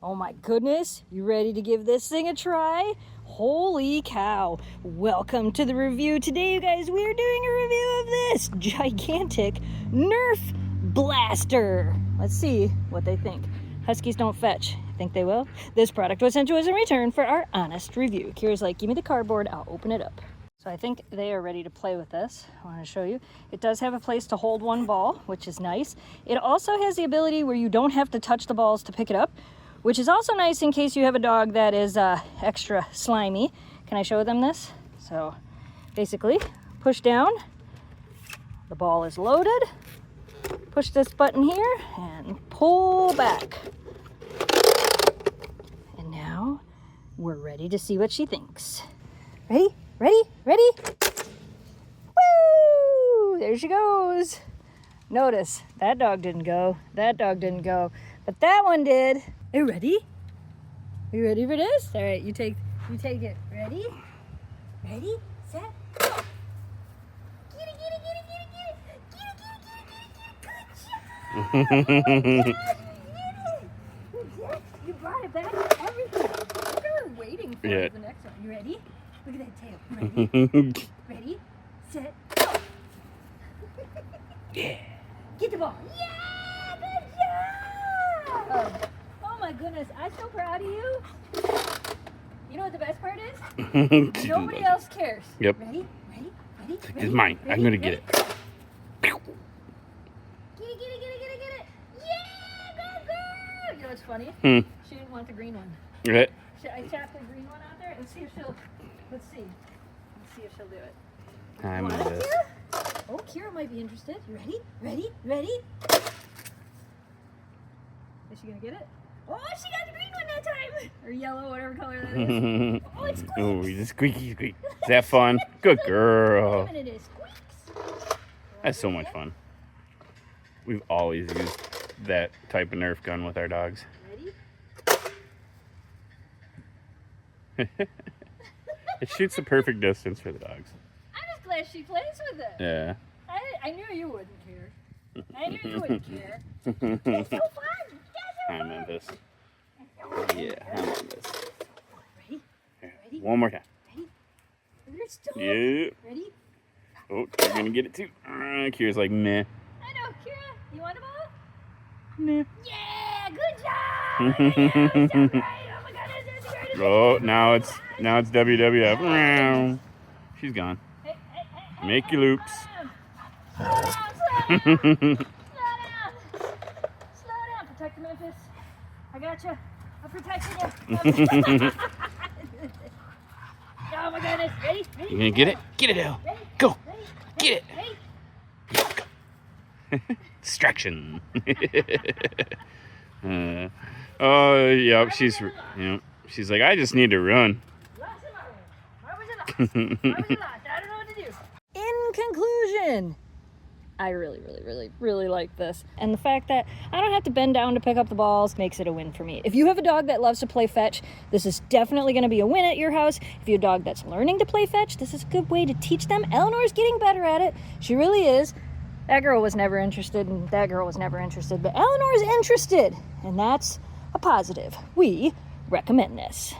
Oh my goodness, you ready to give this thing a try? Holy cow. Welcome to the review. Today, you guys, we are doing a review of this gigantic Nerf blaster. Let's see what they think. Huskies don't fetch. Think they will? This product was sent to us in return for our honest review. Kira's like, give me the cardboard, I'll open it up. So I think they are ready to play with this. I want to show you. It does have a place to hold one ball, which is nice. It also has the ability where you don't have to touch the balls to pick it up, which is also nice in case you have a dog that is extra slimy. Can I show them this? So basically, push down, the ball is loaded, push this button here, and pull back. And now, we're ready to see what she thinks. Ready? Ready? Ready? Woo! There she goes. Notice, that dog didn't go, that dog didn't go, but that one did. Are you ready? Are you ready for this? All right, you take it. Ready? Ready, set, go. Get it, get it, get it, get it, get it. Get it, get it, get it, get it, get it. Good job. Good job. You brought it back to everything. We were waiting for the next one. You ready? Look at that tail. Ready? Ready, set, go. Yeah. Get the ball. Yeah, good job. Oh my goodness, I'm so proud of you. You know what the best part is? Nobody else cares. Yep. Ready? Ready? Ready? It's mine. Ready? I'm gonna get it. Get it, get it, get it, get it, get it. Yeah, good girl. You know what's funny? She didn't want the green one. Right. I tapped the green one out there and see if she'll, let's see if she'll do it. I'm Want in it, this. Kira? Oh, Kira might be interested. You ready? Ready? Ready? Is she gonna get it? Oh, she got the green one that time! Or yellow, whatever color that is. Oh, it squeaks! Oh, you just squeaky squeak. Is that fun? Good girl. And it squeaks. That's so much fun. We've always used that type of Nerf gun with our dogs. Ready? It shoots the perfect distance for the dogs. I'm just glad she plays with it. Yeah. I knew you wouldn't care. I knew you wouldn't care. It's so fun! I'm in this. Yeah, I'm in this. Ready? Ready? One more time. Ready? You're still Yeah. Ready? Oh, you're gonna get it too. Kira's like, meh. I know, Kira. You want a ball? Nah. Yeah, good job! Yeah, so great. Oh my goodness, that's the greatest. Oh, now it's WWF. She's gone. Hey, Make your loops. Slow down, slow down. Slow down. Slow down. Protect the Memphis. I got you. I'm protecting you. Oh my goodness. Ready? Ready? You gonna get it? Get it, Elle. Ready? Go. Ready? Get it. Ready? Distraction. Oh, yep. She's like, I just need to run. Lost him already. Why was it lost? Why was it lost? I don't know what to do. In conclusion, I really like this. And the fact that I don't have to bend down to pick up the balls makes it a win for me. If you have a dog that loves to play fetch, this is definitely going to be a win at your house. If you have a dog that's learning to play fetch, this is a good way to teach them. Eleanor's getting better at it. She really is. That girl was never interested, and that girl was never interested, but Eleanor's interested, and that's a positive. We recommend this.